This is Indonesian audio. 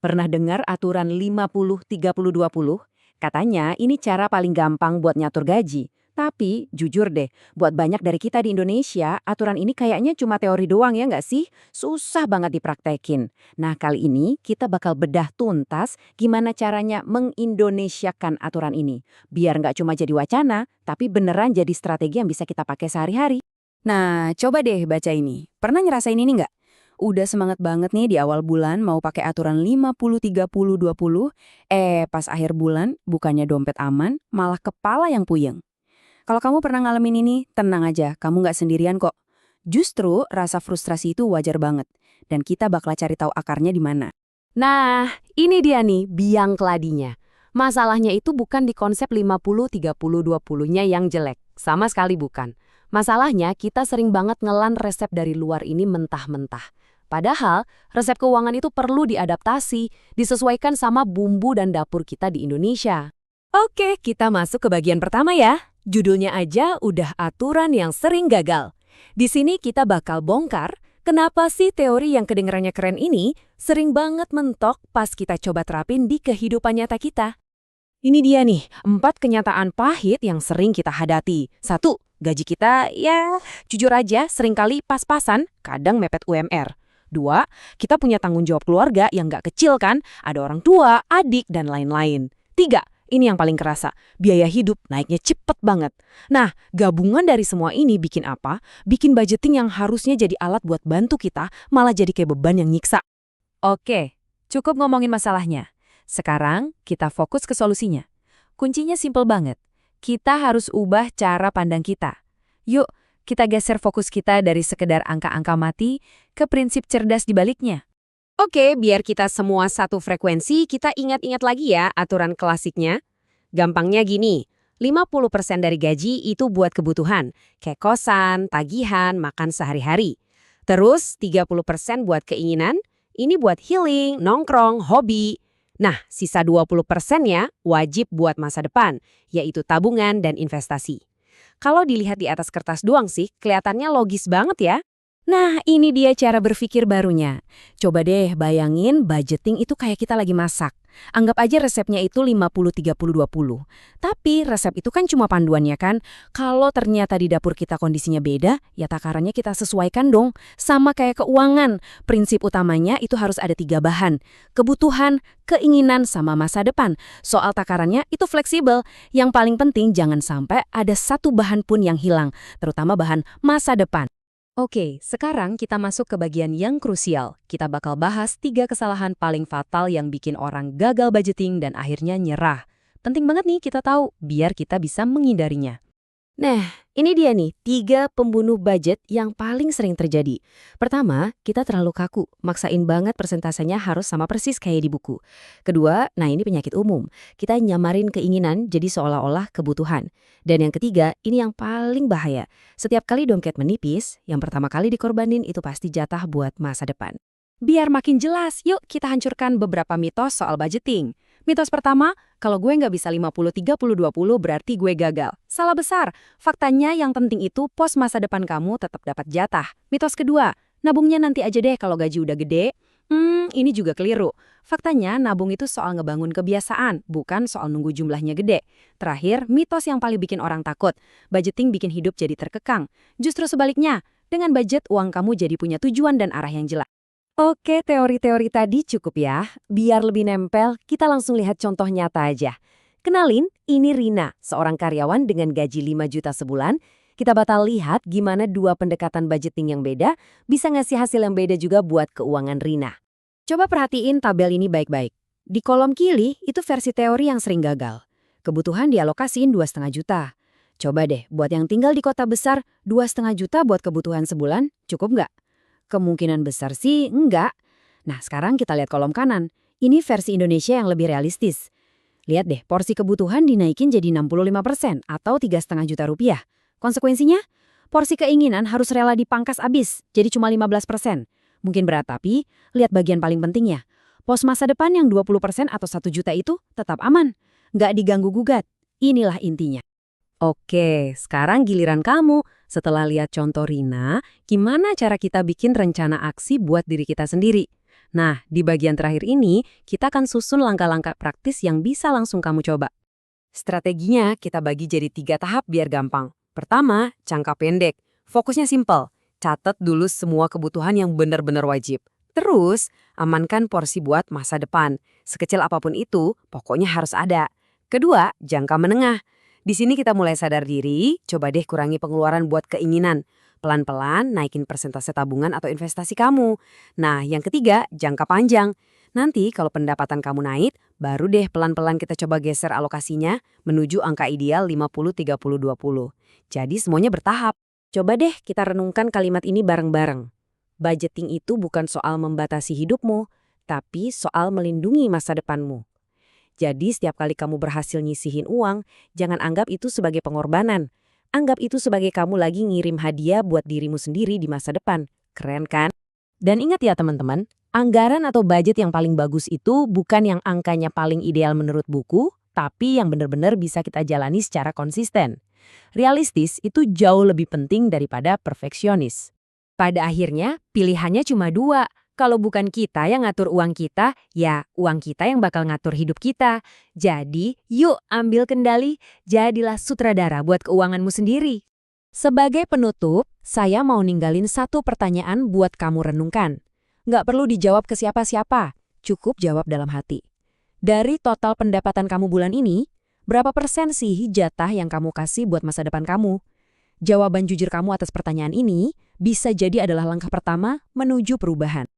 Pernah dengar aturan 50-30-20? Katanya ini cara paling gampang buat nyatur gaji. Tapi, jujur deh, buat banyak dari kita di Indonesia, aturan ini kayaknya cuma teori doang ya nggak sih? Susah banget dipraktekin. Nah, kali ini kita bakal bedah tuntas gimana caranya mengindonesiakan aturan ini. Biar nggak cuma jadi wacana, tapi beneran jadi strategi yang bisa kita pakai sehari-hari. Nah, coba deh baca ini. Pernah ngerasain ini nggak? Udah semangat banget nih di awal bulan mau pakai aturan 50-30-20, pas akhir bulan bukannya dompet aman, malah kepala yang puyeng. Kalau kamu pernah ngalamin ini, tenang aja, kamu nggak sendirian kok. Justru rasa frustrasi itu wajar banget, dan kita bakal cari tahu akarnya di mana. Nah, ini dia nih biang keladinya. Masalahnya itu bukan di konsep 50-30-20-nya yang jelek. Sama sekali bukan. Masalahnya kita sering banget ngelan resep dari luar ini mentah-mentah. Padahal, resep keuangan itu perlu diadaptasi, disesuaikan sama bumbu dan dapur kita di Indonesia. Oke, kita masuk ke bagian pertama ya. Judulnya aja udah aturan yang sering gagal. Di sini kita bakal bongkar kenapa sih teori yang kedengarannya keren ini sering banget mentok pas kita coba terapin di kehidupan nyata kita. Ini dia nih, 4 kenyataan pahit yang sering kita hadapi. 1, gaji kita ya jujur aja seringkali pas-pasan, kadang mepet UMR. 2, kita punya tanggung jawab keluarga yang nggak kecil kan, ada orang tua, adik, dan lain-lain. 3, ini yang paling kerasa, biaya hidup naiknya cepet banget. Nah, gabungan dari semua ini bikin apa? Bikin budgeting yang harusnya jadi alat buat bantu kita, malah jadi kayak beban yang nyiksa. Oke, cukup ngomongin masalahnya. Sekarang kita fokus ke solusinya. Kuncinya simple banget. Kita harus ubah cara pandang kita. Yuk, kita geser fokus kita dari sekedar angka-angka mati ke prinsip cerdas di baliknya. Oke, biar kita semua satu frekuensi, kita ingat-ingat lagi ya aturan klasiknya. Gampangnya gini, 50% dari gaji itu buat kebutuhan, kayak kosan, tagihan, makan sehari-hari. Terus 30% buat keinginan, ini buat healing, nongkrong, hobi. Nah, sisa 20%-nya wajib buat masa depan, yaitu tabungan dan investasi. Kalau dilihat di atas kertas doang sih, kelihatannya logis banget ya. Nah, ini dia cara berpikir barunya. Coba deh bayangin budgeting itu kayak kita lagi masak. Anggap aja resepnya itu 50-30-20. Tapi resep itu kan cuma panduannya kan. Kalau ternyata di dapur kita kondisinya beda, ya takarannya kita sesuaikan dong. Sama kayak keuangan. Prinsip utamanya itu harus ada 3 bahan. Kebutuhan, keinginan, sama masa depan. Soal takarannya itu fleksibel. Yang paling penting jangan sampai ada satu bahan pun yang hilang. Terutama bahan masa depan. Oke, sekarang kita masuk ke bagian yang krusial. Kita bakal bahas 3 kesalahan paling fatal yang bikin orang gagal budgeting dan akhirnya nyerah. Penting banget nih kita tahu, biar kita bisa menghindarinya. Nah, ini dia nih 3 pembunuh budget yang paling sering terjadi. Pertama, kita terlalu kaku, maksain banget persentasenya harus sama persis kayak di buku. Kedua, nah ini penyakit umum. Kita nyamarin keinginan jadi seolah-olah kebutuhan. Dan yang ketiga, ini yang paling bahaya. Setiap kali dompet menipis, yang pertama kali dikorbanin itu pasti jatah buat masa depan. Biar makin jelas, yuk kita hancurkan beberapa mitos soal budgeting. Mitos pertama, kalau gue nggak bisa 50-30-20 berarti gue gagal. Salah besar. Faktanya yang penting itu pos masa depan kamu tetap dapat jatah. Mitos kedua, nabungnya nanti aja deh kalau gaji udah gede. Ini juga keliru. Faktanya nabung itu soal ngebangun kebiasaan, bukan soal nunggu jumlahnya gede. Terakhir, mitos yang paling bikin orang takut. Budgeting bikin hidup jadi terkekang. Justru sebaliknya, dengan budget uang kamu jadi punya tujuan dan arah yang jelas. Oke, teori-teori tadi cukup ya. Biar lebih nempel, kita langsung lihat contoh nyata aja. Kenalin, ini Rina, seorang karyawan dengan gaji 5 juta sebulan. Kita bakal lihat gimana 2 pendekatan budgeting yang beda bisa ngasih hasil yang beda juga buat keuangan Rina. Coba perhatiin tabel ini baik-baik. Di kolom kiri, itu versi teori yang sering gagal. Kebutuhan dialokasiin 2,5 juta. Coba deh, buat yang tinggal di kota besar, 2,5 juta buat kebutuhan sebulan, cukup nggak? Kemungkinan besar sih enggak. Nah, sekarang kita lihat kolom kanan. Ini versi Indonesia yang lebih realistis. Lihat deh, porsi kebutuhan dinaikin jadi 65% atau 3,5 juta rupiah. Konsekuensinya, porsi keinginan harus rela dipangkas abis, jadi cuma 15%. Mungkin berat tapi, lihat bagian paling pentingnya. Pos masa depan yang 20% atau 1 juta itu tetap aman. Nggak diganggu-gugat. Inilah intinya. Oke, sekarang giliran kamu. Setelah lihat contoh Rina, gimana cara kita bikin rencana aksi buat diri kita sendiri? Nah, di bagian terakhir ini, kita akan susun langkah-langkah praktis yang bisa langsung kamu coba. Strateginya kita bagi jadi 3 tahap biar gampang. Pertama, jangka pendek. Fokusnya simpel. Catat dulu semua kebutuhan yang benar-benar wajib. Terus, amankan porsi buat masa depan. Sekecil apapun itu, pokoknya harus ada. Kedua, jangka menengah. Di sini kita mulai sadar diri, coba deh kurangi pengeluaran buat keinginan. Pelan-pelan naikin persentase tabungan atau investasi kamu. Nah, yang ketiga, jangka panjang. Nanti kalau pendapatan kamu naik, baru deh pelan-pelan kita coba geser alokasinya menuju angka ideal 50-30-20. Jadi semuanya bertahap. Coba deh kita renungkan kalimat ini bareng-bareng. Budgeting itu bukan soal membatasi hidupmu, tapi soal melindungi masa depanmu. Jadi setiap kali kamu berhasil nyisihin uang, jangan anggap itu sebagai pengorbanan. Anggap itu sebagai kamu lagi ngirim hadiah buat dirimu sendiri di masa depan. Keren kan? Dan ingat ya teman-teman, anggaran atau budget yang paling bagus itu bukan yang angkanya paling ideal menurut buku, tapi yang benar-benar bisa kita jalani secara konsisten. Realistis itu jauh lebih penting daripada perfeksionis. Pada akhirnya, pilihannya cuma 2. Kalau bukan kita yang ngatur uang kita, ya uang kita yang bakal ngatur hidup kita. Jadi, yuk ambil kendali, jadilah sutradara buat keuanganmu sendiri. Sebagai penutup, saya mau ninggalin satu pertanyaan buat kamu renungkan. Nggak perlu dijawab ke siapa-siapa, cukup jawab dalam hati. Dari total pendapatan kamu bulan ini, berapa persen sih jatah yang kamu kasih buat masa depan kamu? Jawaban jujur kamu atas pertanyaan ini bisa jadi adalah langkah pertama menuju perubahan.